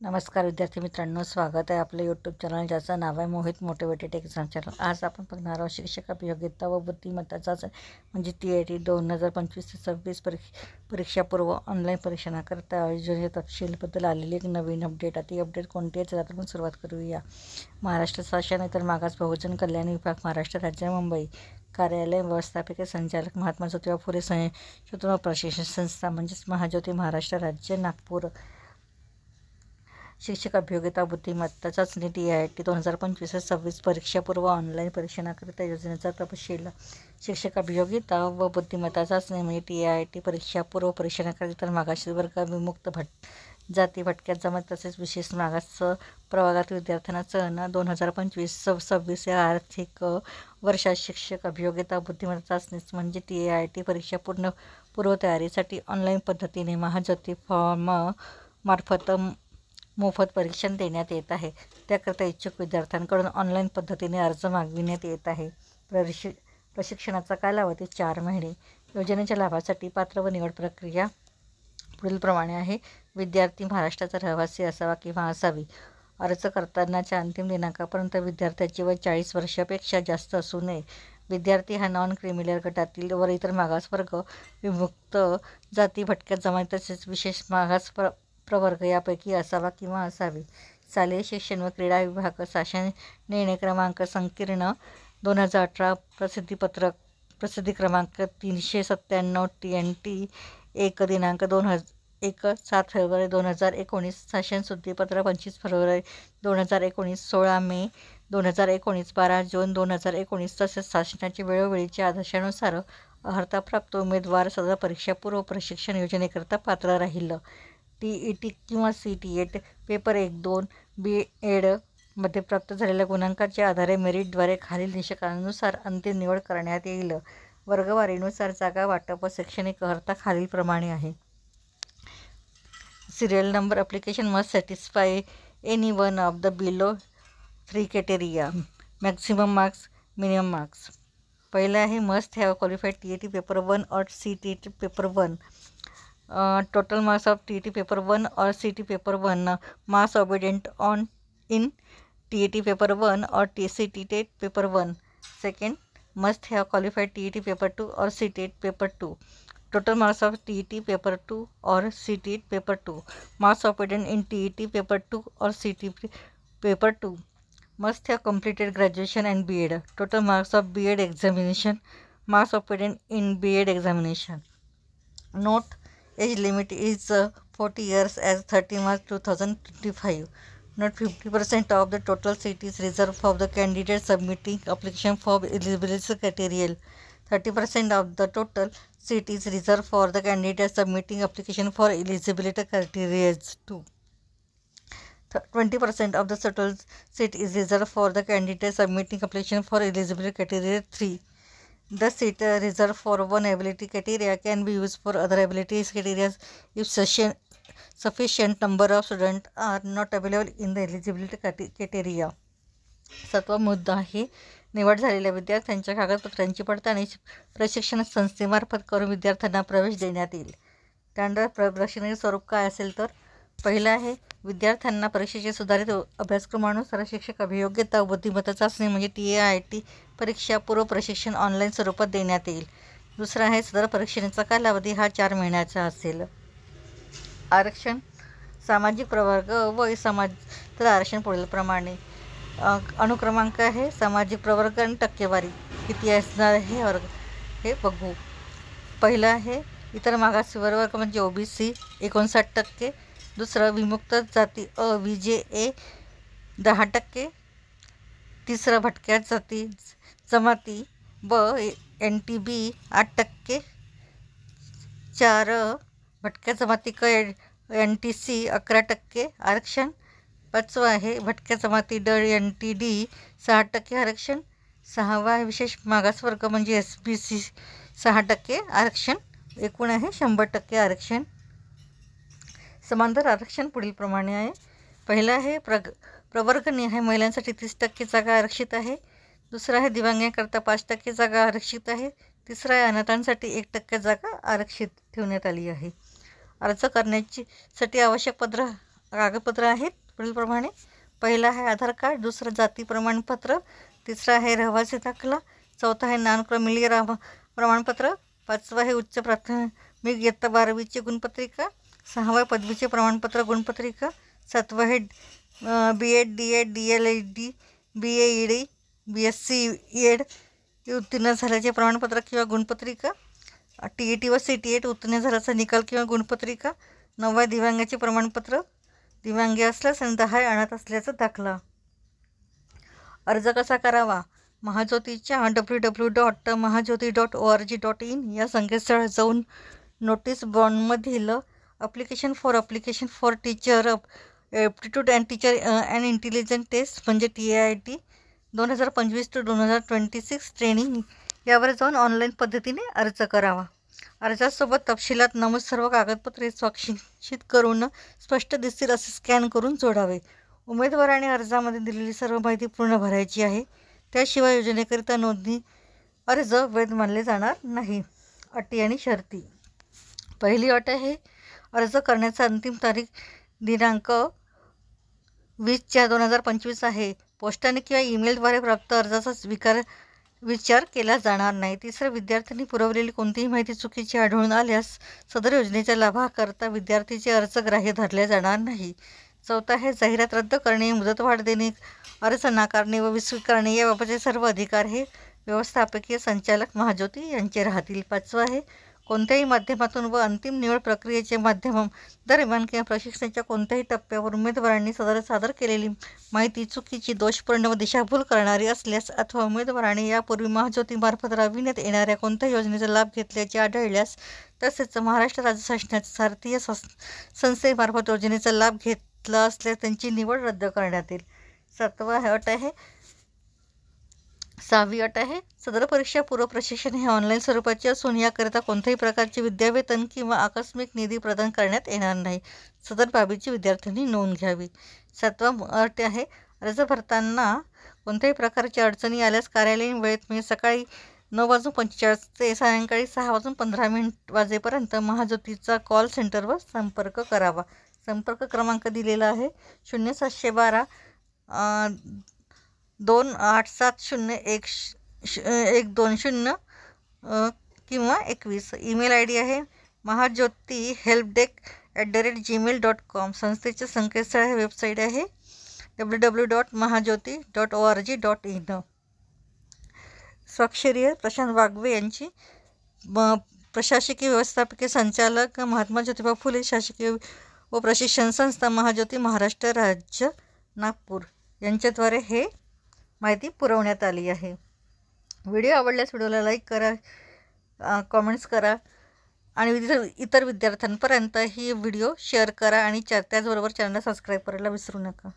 नमस्कार विद्यार्थी मित्रांनो, स्वागत आहे आपलं यूट्यूब चॅनल ज्याचं नाव आहे मोहित मोटिवेटेड एक्झाम चॅनल। आज आपण बघणार आहोत शिक्षक अभियोग्यता व बुद्धिमत्ता म्हणजे TIT 2025 ते 26 परीक्षापूर्व ऑनलाईन परीक्षणाकरता आयोजन तपशीलबद्दल आलेली एक नवीन अपडेट आहे। ती अपडेट कोणती आहे तर आपण सुरुवात करूया। महाराष्ट्र शासन इतर मागास बहुजन कल्याण विभाग, महाराष्ट्र राज्य, मुंबई कार्यालय, व्यवस्थापकीय संचालक, महात्मा ज्योतिबा फुले संशोधन व प्रशिक्षण संस्था म्हणजेच महाज्योती, महाराष्ट्र राज्य, नागपूर शिक्षक अभियोग्यता बुद्धिमत्ता चाचणी TIT 2025 ते 26 परीक्षापूर्व ऑनलाईन परीक्षणाकरिता योजनेचा तपशील। शिक्षक अभियोग्यता व बुद्धिमत्ता चाचणी म्हणजे TIT परीक्षापूर्व परीक्षणाकरिता मागास वर्ग, विमुक्त जाती, भटक्या जमात तसेच विशेष मागास प्रवर्गातील विद्यार्थ्यांना 2025-26 या आर्थिक वर्षात शिक्षक अभियोग्यता बुद्धिमत्ता चाचणी म्हणजे TIT परीक्षा पूर्वतयारीसाठी ऑनलाईन पद्धतीने महाज्योती फॉर्म मार्फत मोफत परीक्षण देण्यात येत आहे। त्याकरता इच्छुक विद्यार्थ्यांकडून ऑनलाईन पद्धतीने अर्ज मागविण्यात येत आहे। प्रशिक्षणाचा कालावधी 4 महिने। योजनेच्या लाभासाठी पात्र व निवड प्रक्रिया पुढीलप्रमाणे आहे। विद्यार्थी महाराष्ट्राचा रहिवासी असावा किंवा असावी। अर्ज करतानाच्या अंतिम दिनांकापर्यंत विद्यार्थ्याची वय 40 वर्षापेक्षा जास्त असू नये। विद्यार्थी हा नॉन क्रिमिनल गटातील व इतर मागास वर्ग, विमुक्त जाती, भटक्या जमाती तसेच विशेष मागास प्रवर्ग यापैकी असावा किंवा असावी। शालेय शिक्षण व क्रीडा विभाग शासन निर्णय क्रमांक संकीर्ण 2018 प्रसिद्धी क्रमांक 397 TNT 1 दिनांक 7 फेब्रुवारी 2019, शासन सुद्दीपत्र 25 फेब्रुवारी 2019, 16 मे 2019, 12 जून 2019 तसेच शासनाच्या वेळोवेळीच्या आदेशानुसार अर्हताप्राप्त उमेदवार सदर परीक्षापूर्व प्रशिक्षण योजनेकरता पात्र राहील। TET किंवा CTET पेपर 1-2 B.Ed मध्ये प्राप्त झालेल्या गुणांकाच्या आधारे मेरिटद्वारे खालील निकषांनुसार अंतिम निवड करण्यात येईल। वर्गवारीनुसार जागा वाटप व शैक्षणिक अर्हता खालीलप्रमाणे आहे। Serial number application must satisfy any one of the below 3 criteria. Maximum marks, minimum marks. पहिला आहे must have qualified TET paper 1 or CTET paper 1. Total marks of TET paper 1 or CT paper 1 marks obtained in TET paper 1 or CTET paper 1. Second, must have qualified TET paper 2 or CTET paper 2. Total marks of TET paper 2 or CTET paper 2 marks obtained in TET paper 2 or CTET paper 2. Must have completed graduation and B.Ed. Total marks of B.Ed examination marks obtained in B.Ed examination. Note: age limit is 40 years as 30 March 2025. Note: 50% of the total seat is reserved for the candidate submitting application for eligibility criteria. 30% of the total seat is reserved for the candidate submitting application for eligibility criteria 2. 20% of the total seat is reserved for the candidate submitting application for eligibility criteria 3. The seat reserved for one ability criteria can be used for other ability criteria if sufficient number of students are not available in the eligibility criteria. 7वा मुद्दा आहे निवड झालेल्या विद्यार्थ्यांच्या कागदपत्रांची पडताळणी प्रशिक्षण संस्थेमार्फत करून विद्यार्थ्यांना प्रवेश देण्यात येईल। त्यानंतर प्रशिक्षणाचे स्वरूप काय असेल तर पहिला आहे विद्यार्थ्यांना परीक्षेचे सुधारित अभ्यासक्रमानुसार शिक्षक अभियोग्यता बुद्धिमत्ता चाचणी म्हणजे TIT परीक्षा पूर्व प्रशिक्षण ऑनलाईन स्वरूपात देण्यात येईल। दुसरा आहे सदर परीक्षेचा कालावधी हा 4 महिन्याचा असेल। आरक्षण सामाजिक प्रवर्ग व समांतर आरक्षण पुढीलप्रमाणे अनुक्रमांक आहे सामाजिक प्रवर्ग आणि टक्केवारी किती असणार हे बघू। पहिला आहे इतर मागास वर्ग म्हणजे OBC 59%, दुसरं विमुक्त जाती VJA 10%, तिसरं भटक्या जाती जमाती NTB 8%, 4 भटक्या जमाती NTC 11% आरक्षण। 5वा आहे भटक्या जमाती NTD 6% आरक्षण। 6वा विशेष मागासवर्ग म्हणजे SBC 6% आरक्षण। एकूण आहे 100% आरक्षण। समांतर आरक्षण पुढीलप्रमाणे आहे। पहिला आहे प्रवर्गनिहाय महिलांसाठी 30% जागा आरक्षित आहे। दुसरा आहे दिव्यांगांकरता 5% जागा आरक्षित आहे। तिसरा आहे अनाथांसाठी 1% जागा आरक्षित ठेवण्यात आली आहे। अर्ज करण्यासाठी आवश्यक कागदपत्र आहेत पुढीलप्रमाणे. पहिला आहे आधार कार्ड, दुसरं जाती प्रमाणपत्र, तिसरा आहे रहिवासी दाखला, चौथा आहे ज्ञानप्रमिलीय प्रमाणपत्र, पाचवा आहे उच्च प्राथमिक इयत्ता 12वीची गुणपत्रिका, सहावा आहे पदवीचे प्रमाणपत्र गुणपत्रिका, सातवा आहे B.Ed, D.Ed, D.L.Ed, B.A. ED, B.Sc ED उत्तीर्ण झाल्याचे प्रमाणपत्र किंवा गुणपत्रिका, TET व CTET उत्तीर्ण झाल्याचा निकाल किंवा गुणपत्रिका, 9 दिव्यांगाचे प्रमाणपत्र, दिव्यांगी असल्यास आणि 10 अनाथ असल्याचा दाखला. अर्ज कसा करावा? महाज्योतीच्या www.mahajyoti.org.in या संकेतस्थळात जाऊन नोटीस बॉन्डमधील application for teacher aptitude and teacher and intelligent test म्हणजे TIT 2025 to 2026 ट्रेनिंग यावर जाऊन ऑनलाईन पद्धतीने अर्ज करावा. अर्जासोबत तपशिलात नमूद सर्व कागदपत्रे स्वाक्षरीत करून स्पष्ट दिसतील असे स्कॅन करून जोडावे. उमेदवाराने अर्जामध्ये दिलेली सर्व माहिती पूर्ण भरायची आहे. त्याशिवाय योजनेकरिता नोंदणी अर्ज वैध मानले जाणार नाही. अटी आणि शर्ती. पहिली अट आहे अर्ज करण्याचा अंतिम तारीख दिनांक 20/4/2025 आहे. पोस्टाने किंवा ईमेलद्वारे प्राप्त अर्जाचा विचार केला जाणार नाही. तिसरं, विद्यार्थ्यांनी पुरवलेली कोणतीही माहिती चुकीची आढळून आल्यास सदर योजनेच्या लाभाकरता विद्यार्थीचे अर्ज ग्राह्य धरले जाणार नाही. चौथा आहे जाहिरात रद्द करणे, मुदतवाढ देणे, अर्ज नाकारणे व स्वीकारणे याबाबतचे सर्व अधिकार हे व्यवस्थापकीय संचालक महाज्योती यांचे राहतील. पाचवा आहे कोणत्याही माध्यमातून व अंतिम निवड प्रक्रियेच्या दरम्यान किंवा प्रशिक्षणाच्या कोणत्याही टप्प्यावर उमेदवारांनी सादर केलेली माहिती चुकीची, दोषपूर्ण व दिशाभूल करणारी असल्यास अथवा उमेदवाराने यापूर्वी महाज्योतीमार्फत राबविण्यात येणाऱ्या कोणत्याही योजनेचा लाभ घेतल्याचे आढळल्यास तसेच महाराष्ट्र राज्य शासनाच्या सारथी संस्थेमार्फत योजनेचा लाभ घेतला असल्यास त्यांची निवड रद्द करण्यात येईल. सहावी अट आहे सदर परीक्षा पूर्व प्रशिक्षण हे ऑनलाईन स्वरूपाचे असून याकरिता कोणत्याही प्रकारचे विद्यावेतन किंवा आकस्मिक निधी प्रदान करण्यात येणार नाही. सदर बाबीची विद्यार्थ्यांनी नोंद घ्यावी. सातवा अट आहे अर्ज भरताना कोणत्याही प्रकारच्या अडचणी आल्यास कार्यालयीन वेळेत म्हणजे सकाळी 9:45 ते सायंकाळी 6:15 वाजेपर्यंत महाज्योतीचा कॉल सेंटरवर संपर्क करावा. संपर्क क्रमांक दिलेला आहे 0712 2870120 किंवा 21. ईमेल ID आहे mahajyoti.helpdesk@gmail.com. संस्थेचे संकेतस्थळ आहे, वेबसाईट आहे www.mahajyoti.org.in. स्वाक्षरी आहे प्रशांत वाघवे यांची. प्रशासकीय व्यवस्थापकीय संचालक महात्मा ज्योतिबा फुले शासकीय व प्रशिक्षण संस्था महाज्योती महाराष्ट्र राज्य नागपूर यांच्याद्वारे हे माहिती पुरवण्यात आली आहे. व्हिडिओ आवडल्यास व्हिडिओला लाईक करा, कॉमेंट्स करा आणि इतर विद्यार्थ्यांपर्यंत ही व्हिडिओ शेअर करा आणि त्याचबरोबर चॅनलला सबस्क्राईब करायला विसरू नका.